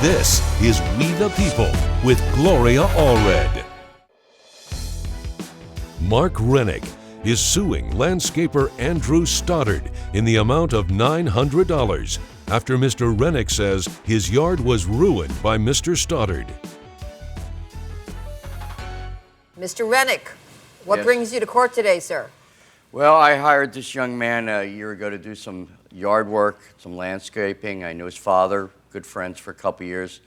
This is We the People with Gloria Allred. Mark Rennick is suing landscaper Andrew Stoddard in the amount of $900 after Mr. Rennick says his yard was ruined by Mr. Stoddard. Mr. Rennick, what brings you to court today, sir? Well, I hired this young man a year ago to do some yard work, some landscaping. I knew his father, good friends for a couple years.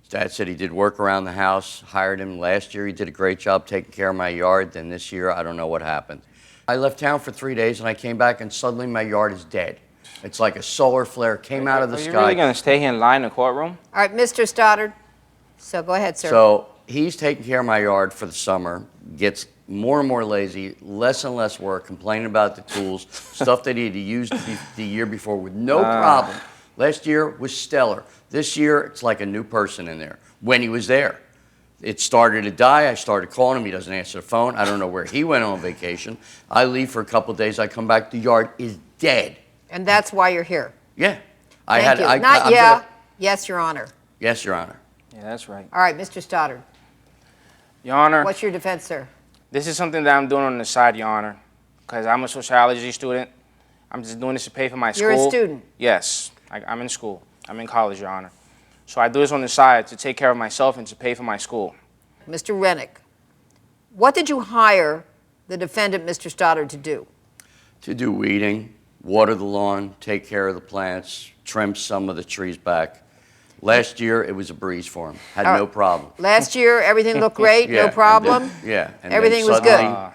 His dad said he did work around the house, hired him last year. He did a great job taking care of my yard. Then this year, I don't know what happened. I left town for 3 days and I came back and suddenly my yard is dead. It's like a solar flare came out of the sky. Are you really going to stay here and lie in the courtroom? All right, Mr. Stoddard. So go ahead, sir. So he's taking care of my yard for the summer, gets more and more lazy, less and less work, complaining about the tools, stuff that he had used the year before with no problem. Last year was stellar. This year, it's like a new person in there when he was there. It started to die. I started calling him. He doesn't answer the phone. I don't know where he went on vacation. I leave for a couple of days. I come back. The yard is dead. And that's why you're here. Yeah. Thank you. Yes, Your Honor. Yes, Your Honor. Yeah, that's right. All right, Mr. Stoddard. Your Honor. What's your defense, sir? This is something that I'm doing on the side, Your Honor, because I'm a sociology student. I'm just doing this to pay for my school. You're a student? Yes. I'm in school. I'm in college, Your Honor. So I do this on the side to take care of myself and to pay for my school. Mr. Rennick, what did you hire the defendant, Mr. Stoddard, to do? To do weeding, water the lawn, take care of the plants, trim some of the trees back. Last year, it was a breeze for him. Had no problem. Last year, everything looked great, no problem? And everything was good.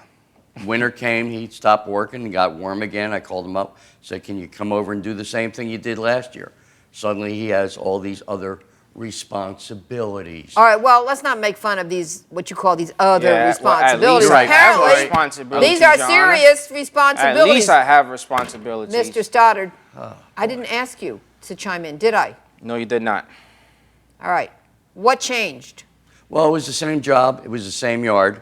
Winter came, he stopped working and got warm again. I called him up, said, can you come over and do the same thing you did last year? Suddenly, he has all these other responsibilities. All right, well, let's not make fun of these, what you call these other responsibilities. Well, at least I have apparently, responsibilities, these are Your serious Honor. responsibilities. At least I have responsibilities. Mr. Stoddard, I didn't ask you to chime in, did I? No, you did not. All right. What changed? Well, it was the same job. It was the same yard.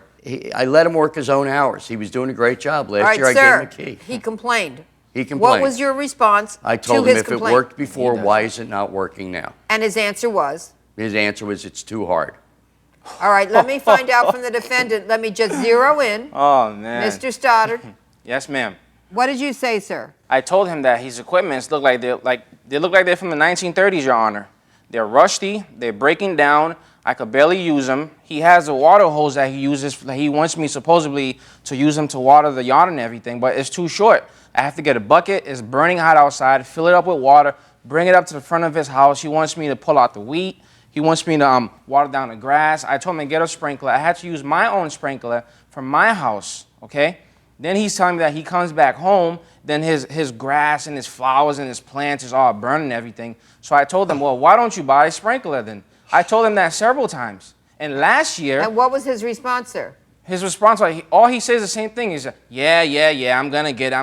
I let him work his own hours. He was doing a great job. Last year, I gave him a key. He complained. He complained. What was your response to his complaint? I told him if it worked before, why is it not working now? And his answer was? His answer was, it's too hard. All right, let me find out from the defendant. Let me just zero in. Oh, man. Mr. Stoddard. Yes, ma'am. What did you say, sir? I told him that his equipments look like they're from the 1930s, Your Honor. They're rusty. They're breaking down. I could barely use them. He has a water hose that he uses. He wants me supposedly to use them to water the yard and everything, but it's too short. I have to get a bucket. It's burning hot outside. Fill it up with water. Bring it up to the front of his house. He wants me to pull out the wheat. He wants me to water down the grass. I told him to get a sprinkler. I had to use my own sprinkler from my house, okay? Then he's telling me that he comes back home, then his grass and his flowers and his plants is all burning and everything. So I told him, well, why don't you buy a sprinkler then? I told him that several times. And last year... And what was his response, sir? His response, all he says the same thing is, yeah, I'm going to get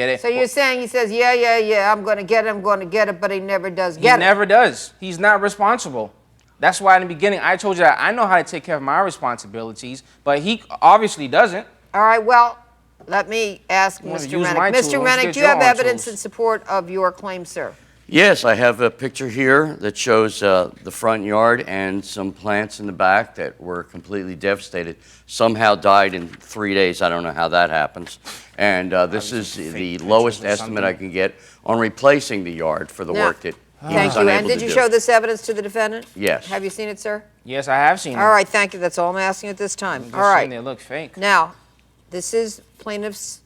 it. So you're saying he says, yeah, I'm going to get it, but he never does get it. He never does. He's not responsible. That's why in the beginning I told you that I know how to take care of my responsibilities, but he obviously doesn't. All right, well, let me ask Mr. Rennick. Mr. Rennick, do you have evidence in support of your claim, sir? Yes, I have a picture here that shows the front yard and some plants in the back that were completely devastated. Somehow died in 3 days. I don't know how that happens. And this is the lowest estimate I can get on replacing the yard for the work that he was unable to do. Thank you. And did you show this evidence to the defendant? Yes. Have you seen it, sir? Yes, I have seen it. All right, thank you. That's all I'm asking at this time. All right. They look fake. Now, this is plaintiff's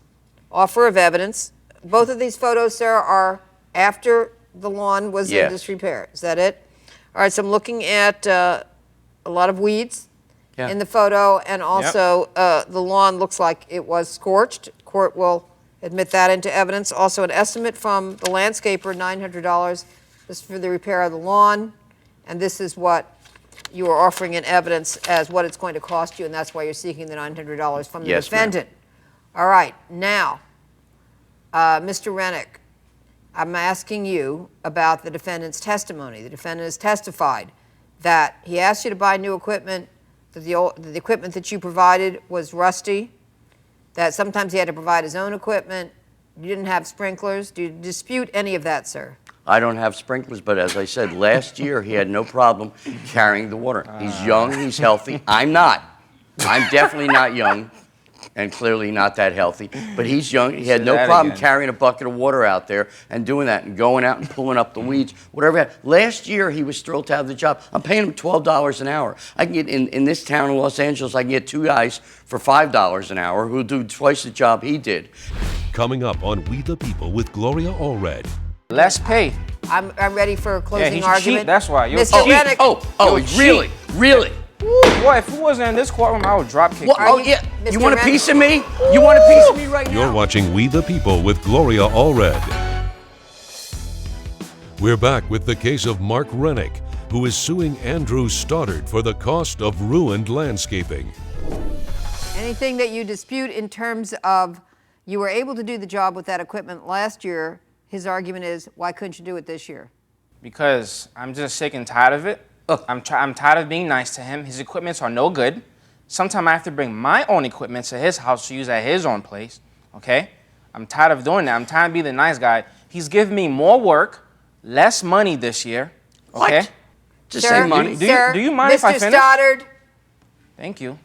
offer of evidence. Both of these photos, sir, are after the lawn was in disrepair. Is that it? All right, so I'm looking at a lot of weeds in the photo, and also the lawn looks like it was scorched. Court will admit that into evidence. Also, an estimate from the landscaper, $900. This is for the repair of the lawn, and this is what you are offering in evidence as what it's going to cost you, and that's why you're seeking the $900 from the defendant. All right, now, Mr. Rennick, I'm asking you about the defendant's testimony. The defendant has testified that he asked you to buy new equipment, that the equipment that you provided was rusty, that sometimes he had to provide his own equipment, you didn't have sprinklers. Do you dispute any of that, sir? I don't have sprinklers, but as I said, last year he had no problem carrying the water. He's young, he's healthy. I'm not. I'm definitely not young and clearly not that healthy, but he's young. He had no problem carrying a bucket of water out there and doing that and going out and pulling up the weeds, whatever. Last year he was thrilled to have the job. I'm paying him $12 an hour. I can get in this town in Los Angeles, I can get 2 guys for $5 an hour who do twice the job he did. Coming up on We the People with Gloria Allred. Less pay. I'm ready for a closing he's argument. cheap, that's why. You're Mr. cheap. Rennick. Oh, really? Really? Boy, if he wasn't in this courtroom, I would drop kick. Well, oh, yeah. You want a piece of me? You want a piece of me right now? You're watching We the People with Gloria Allred. We're back with the case of Mark Rennick, who is suing Andrew Stoddard for the cost of ruined landscaping. Anything that you dispute in terms of you were able to do the job with that equipment last year, his argument is, why couldn't you do it this year? Because I'm just sick and tired of it. I'm tired of being nice to him. His equipments are no good. Sometimes I have to bring my own equipment to his house to use at his own place, okay? I'm tired of doing that. I'm tired of being the nice guy. He's giving me more work, less money this year, okay? What? Just say money. Do you mind if I finish? Mr. Stoddard. Thank you.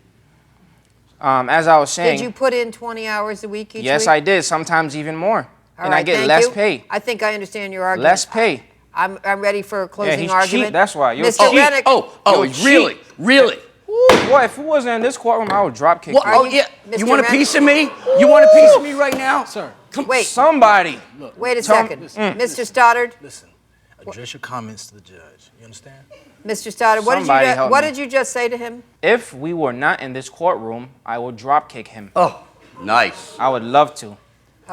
As I was saying. Did you put in 20 hours a week each week? Yes, I did. Sometimes even more. And I get less pay. I think I understand your argument. Less pay. I'm ready for a closing he's argument. Cheap, that's why. You're Mr. cheap. Rennick. Really? Really? Boy, if he wasn't in this courtroom, I would drop kick. Well, you, yeah. Mr. You want a Rennick? piece of me? You want a piece of me right now? Sir, Wait. Somebody. Wait a second. Mr. Stoddard. listen. Address your comments to the judge. You understand? Mr. Stoddard, what did you just say to him? If we were not in this courtroom, I would drop kick him. Oh, nice. I would love to.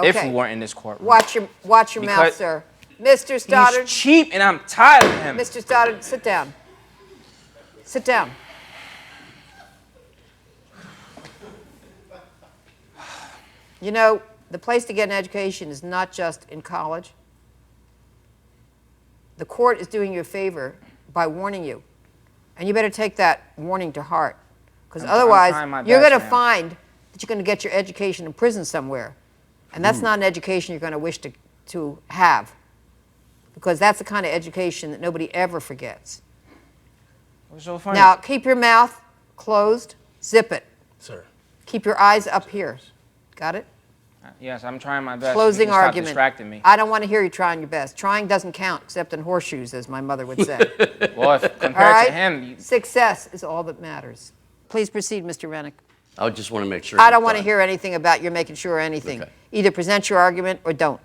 If Okay. we weren't in this courtroom. Watch your mouth, sir. Mr. Stoddard. He's cheap and I'm tired of him. Mr. Stoddard, sit down. Sit down. You know, the place to get an education is not just in college. The court is doing you a favor by warning you. And you better take that warning to heart. Because otherwise, you're going to find that you're going to get your education in prison somewhere. And that's not an education you're going to wish to have. Because that's the kind of education that nobody ever forgets. What's so funny? Now, keep your mouth closed. Zip it. Sir. Keep your eyes up here. Got it? Yes, I'm trying my best. Closing You can argument. Stop distracting me. I don't want to hear you trying your best. Trying doesn't count, except in horseshoes, as my mother would say. Well, if All compared right? to him, Success is all that matters. Please proceed, Mr. Rennick. I just want to make sure. I don't want to hear anything about you're making sure anything. Okay. Either present your argument or don't.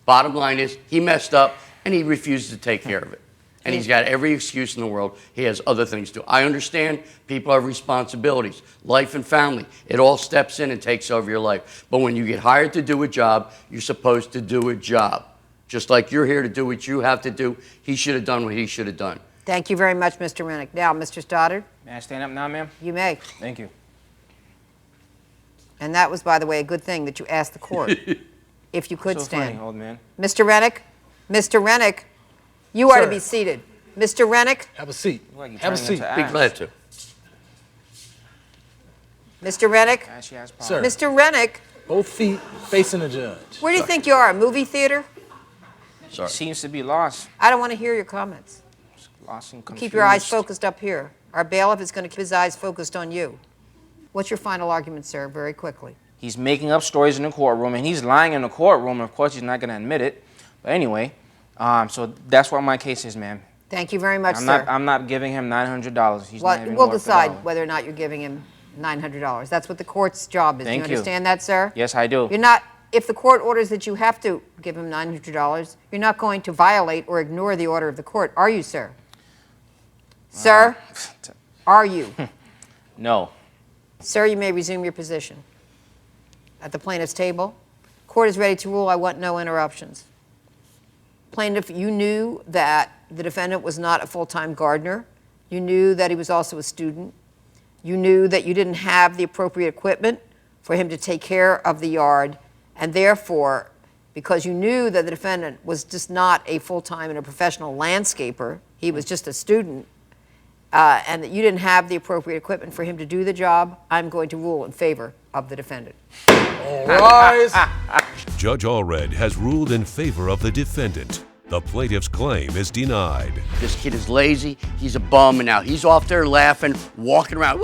Bottom line is, he messed up and he refuses to take care of it. And he's got every excuse in the world. He has other things to do. I understand people have responsibilities, life and family. It all steps in and takes over your life. But when you get hired to do a job, you're supposed to do a job. Just like you're here to do what you have to do, he should have done what he should have done. Thank you very much, Mr. Rennick. Now, Mr. Stoddard, may I stand up now, ma'am? you may. Thank you. And that was, by the way, a good thing that you asked the court if you could So stand. funny, old man. Mr. Rennick, you are to Sir. be seated. Mr. Rennick, Have a seat. Like you're Have a turning seat. into Be ass. glad to. Mr. Rennick, She has Sir. problems. Mr. Rennick, Both feet facing the judge. where do you think you are, a movie theater? Sorry. Seems to be lost. I don't want to hear your comments. Lost and confused. Keep your eyes focused up here. Our bailiff is going to keep his eyes focused on you. What's your final argument, sir, very quickly? He's making up stories in the courtroom, and he's lying in the courtroom. Of course, he's not going to admit it. But anyway, so that's what my case is, ma'am. Thank you very much, sir. I'm not giving him $900. He's not even We'll worth the decide dollar. whether or not you're giving him $900. That's what the court's job is. Thank you you. understand that, sir? Yes, I do. You're not, if the court orders that you have to give him $900, you're not going to violate or ignore the order of the court, are you, sir? Sir, are you? No. Sir, you may resume your position. At the plaintiff's table, court is ready to rule. I want no interruptions. Plaintiff, you knew that the defendant was not a full-time gardener. You knew that he was also a student. You knew that you didn't have the appropriate equipment for him to take care of the yard, and therefore, because you knew that the defendant was just not a full-time and a professional landscaper, he was just a student, and that you didn't have the appropriate equipment for him to do the job, I'm going to rule in favor of the defendant. All rise. Judge Allred has ruled in favor of the defendant. The plaintiff's claim is denied. This kid is lazy, he's a bum, and now he's off there laughing, walking around,